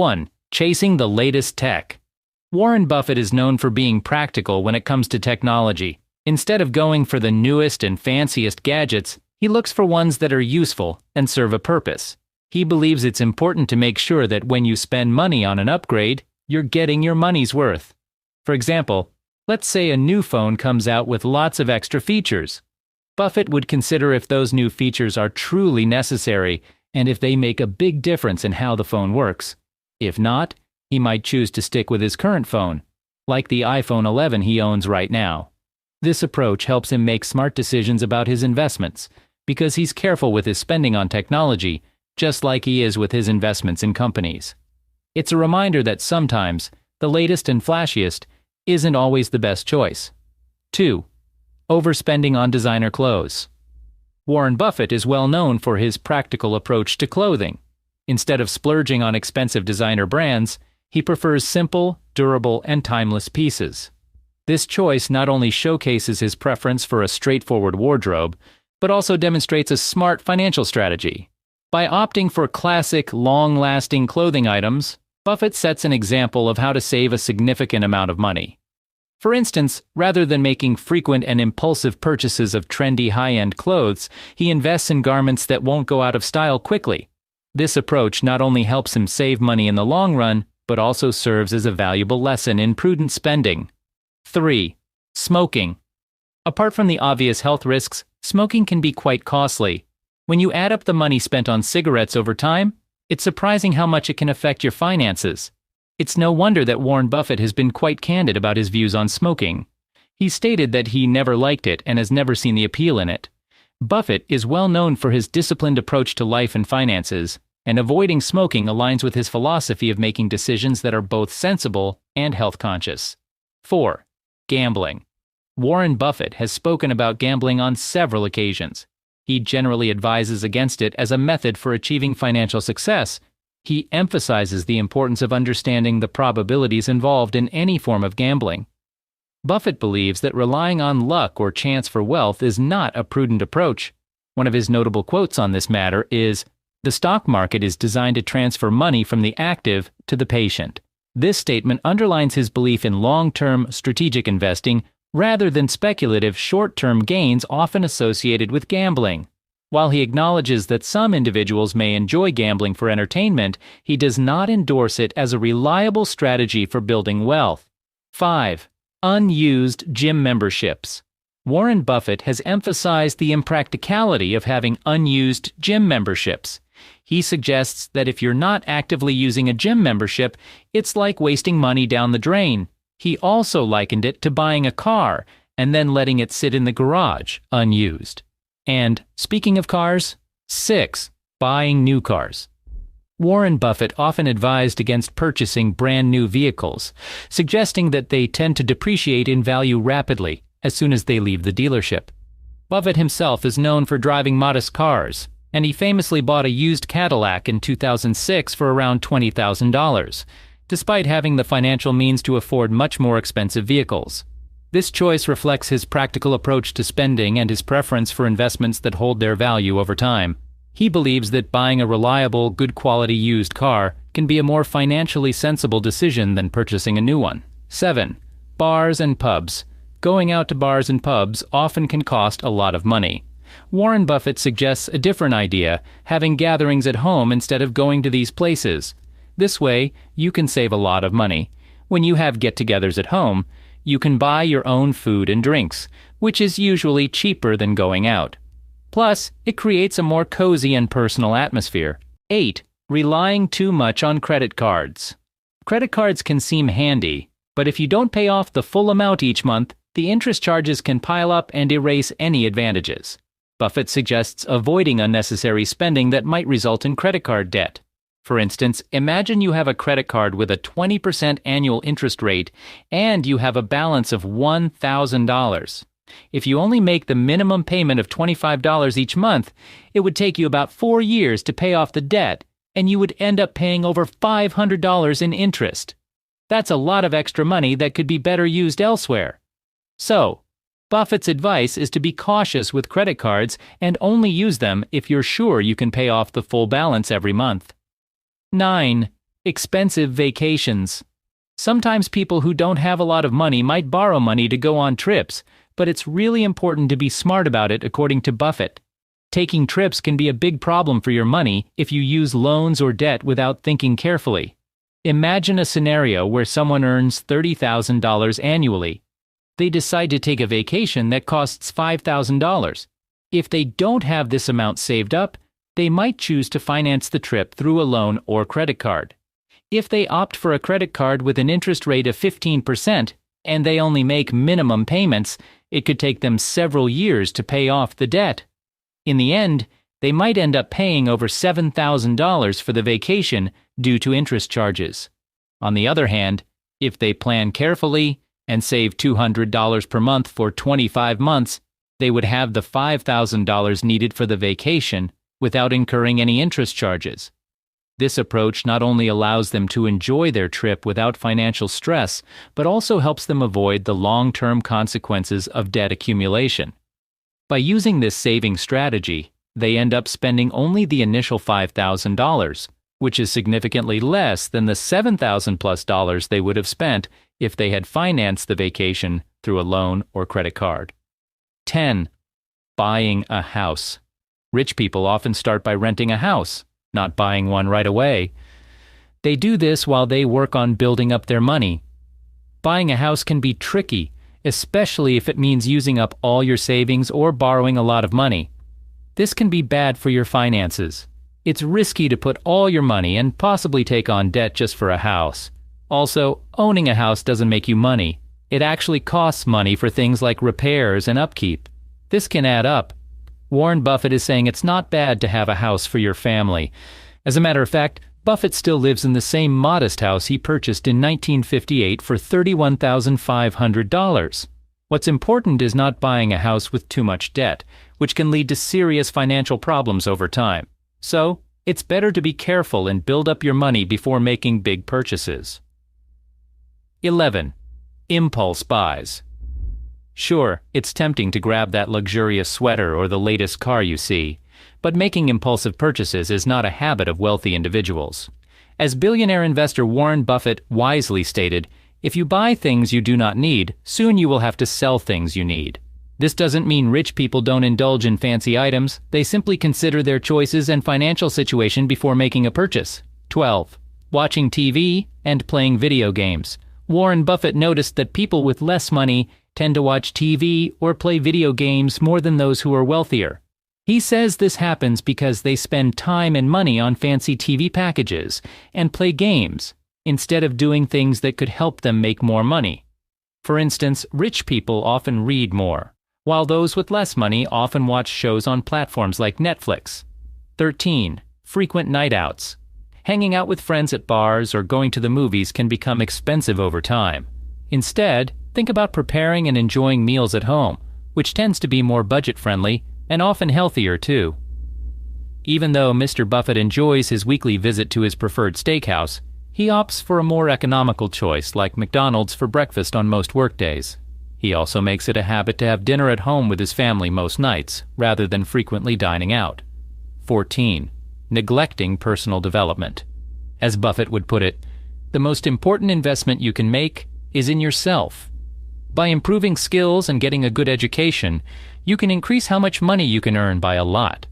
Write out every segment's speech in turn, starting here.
1. Chasing the latest tech. Warren Buffett is known for being practical when it comes to technology. Instead of going for the newest and fanciest gadgets, he looks for ones that are useful and serve a purpose. He believes it's important to make sure that when you spend money on an upgrade, you're getting your money's worth. For example, let's say a new phone comes out with lots of extra features. Buffett would consider if those new features are truly necessary and if they make a big difference in how the phone works. If not, he might choose to stick with his current phone, like the iPhone 11 he owns right now. This approach helps him make smart decisions about his investments, because he's careful with his spending on technology, just like he is with his investments in companies. It's a reminder that sometimes the latest and flashiest isn't always the best choice. 2. Overspending on designer clothes. Warren Buffett is well known for his practical approach to clothing. Instead of splurging on expensive designer brands, he prefers simple, durable, and timeless pieces. This choice not only showcases his preference for a straightforward wardrobe, but also demonstrates a smart financial strategy. By opting for classic, long-lasting clothing items, Buffett sets an example of how to save a significant amount of money. For instance, rather than making frequent and impulsive purchases of trendy high-end clothes, he invests in garments that won't go out of style quickly. This approach not only helps him save money in the long run, but also serves as a valuable lesson in prudent spending. 3. Smoking. Apart from the obvious health risks, smoking can be quite costly. When you add up the money spent on cigarettes over time, it's surprising how much it can affect your finances. It's no wonder that Warren Buffett has been quite candid about his views on smoking. He stated that he never liked it and has never seen the appeal in it. Buffett is well known for his disciplined approach to life and finances, and avoiding smoking aligns with his philosophy of making decisions that are both sensible and health-conscious. 4. Gambling. Warren Buffett has spoken about gambling on several occasions. He generally advises against it as a method for achieving financial success. He emphasizes the importance of understanding the probabilities involved in any form of gambling. Buffett believes that relying on luck or chance for wealth is not a prudent approach. One of his notable quotes on this matter is, "The stock market is designed to transfer money from the active to the patient." This statement underlines his belief in long-term strategic investing rather than speculative short-term gains often associated with gambling. While he acknowledges that some individuals may enjoy gambling for entertainment, he does not endorse it as a reliable strategy for building wealth. 5. Unused gym memberships. Warren Buffett has emphasized the impracticality of having unused gym memberships. He suggests that if you're not actively using a gym membership, it's like wasting money down the drain. He also likened it to buying a car and then letting it sit in the garage, unused. And, speaking of cars, 6. Buying new cars. Warren Buffett often advised against purchasing brand new vehicles, suggesting that they tend to depreciate in value rapidly as soon as they leave the dealership. Buffett himself is known for driving modest cars, and he famously bought a used Cadillac in 2006 for around $20,000, despite having the financial means to afford much more expensive vehicles. This choice reflects his practical approach to spending and his preference for investments that hold their value over time. He believes that buying a reliable, good-quality used car can be a more financially sensible decision than purchasing a new one. 7. Bars and pubs. Going out to bars and pubs often can cost a lot of money. Warren Buffett suggests a different idea, having gatherings at home instead of going to these places. This way, you can save a lot of money. When you have get-togethers at home, you can buy your own food and drinks, which is usually cheaper than going out. Plus, it creates a more cozy and personal atmosphere. 8. Relying too much on credit cards. Credit cards can seem handy, but if you don't pay off the full amount each month, the interest charges can pile up and erase any advantages. Buffett suggests avoiding unnecessary spending that might result in credit card debt. For instance, imagine you have a credit card with a 20% annual interest rate and you have a balance of $1,000. If you only make the minimum payment of $25 each month, it would take you about 4 years to pay off the debt, and you would end up paying over $500 in interest. That's a lot of extra money that could be better used elsewhere. So, Buffett's advice is to be cautious with credit cards and only use them if you're sure you can pay off the full balance every month. 9. Expensive vacations. Sometimes people who don't have a lot of money might borrow money to go on trips, but it's really important to be smart about it, according to Buffett. Taking trips can be a big problem for your money if you use loans or debt without thinking carefully. Imagine a scenario where someone earns $30,000 annually. They decide to take a vacation that costs $5,000. If they don't have this amount saved up, they might choose to finance the trip through a loan or credit card. If they opt for a credit card with an interest rate of 15% and they only make minimum payments, it could take them several years to pay off the debt. In the end, they might end up paying over $7,000 for the vacation due to interest charges. On the other hand, if they plan carefully and save $200 per month for 25 months, they would have the $5,000 needed for the vacation without incurring any interest charges. This approach not only allows them to enjoy their trip without financial stress, but also helps them avoid the long-term consequences of debt accumulation. By using this saving strategy, they end up spending only the initial $5,000, which is significantly less than the $7,000+ they would have spent if they had financed the vacation through a loan or credit card. 10. Buying a house. Rich people often start by renting a house, not buying one right away. They do this while they work on building up their money. Buying a house can be tricky, especially if it means using up all your savings or borrowing a lot of money. This can be bad for your finances. It's risky to put all your money and possibly take on debt just for a house. Also, owning a house doesn't make you money. It actually costs money for things like repairs and upkeep. This can add up. Warren Buffett is saying it's not bad to have a house for your family. As a matter of fact, Buffett still lives in the same modest house he purchased in 1958 for $31,500. What's important is not buying a house with too much debt, which can lead to serious financial problems over time. So, it's better to be careful and build up your money before making big purchases. 11. Impulse buys. Sure, it's tempting to grab that luxurious sweater or the latest car you see, but making impulsive purchases is not a habit of wealthy individuals. As billionaire investor Warren Buffett wisely stated, if you buy things you do not need, soon you will have to sell things you need. This doesn't mean rich people don't indulge in fancy items, they simply consider their choices and financial situation before making a purchase. 12. Watching TV and playing video games. Warren Buffett noticed that people with less money tend to watch TV or play video games more than those who are wealthier. He says this happens because they spend time and money on fancy TV packages and play games, instead of doing things that could help them make more money. For instance, rich people often read more, while those with less money often watch shows on platforms like Netflix. 13. Frequent night outs. Hanging out with friends at bars or going to the movies can become expensive over time. Instead, think about preparing and enjoying meals at home, which tends to be more budget-friendly and often healthier too. Even though Mr. Buffett enjoys his weekly visit to his preferred steakhouse, he opts for a more economical choice like McDonald's for breakfast on most workdays. He also makes it a habit to have dinner at home with his family most nights, rather than frequently dining out. 14. Neglecting personal development. As Buffett would put it, the most important investment you can make is in yourself. By improving skills and getting a good education, you can increase how much money you can earn by a lot.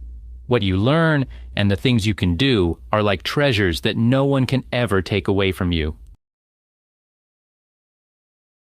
What you learn and the things you can do are like treasures that no one can ever take away from you.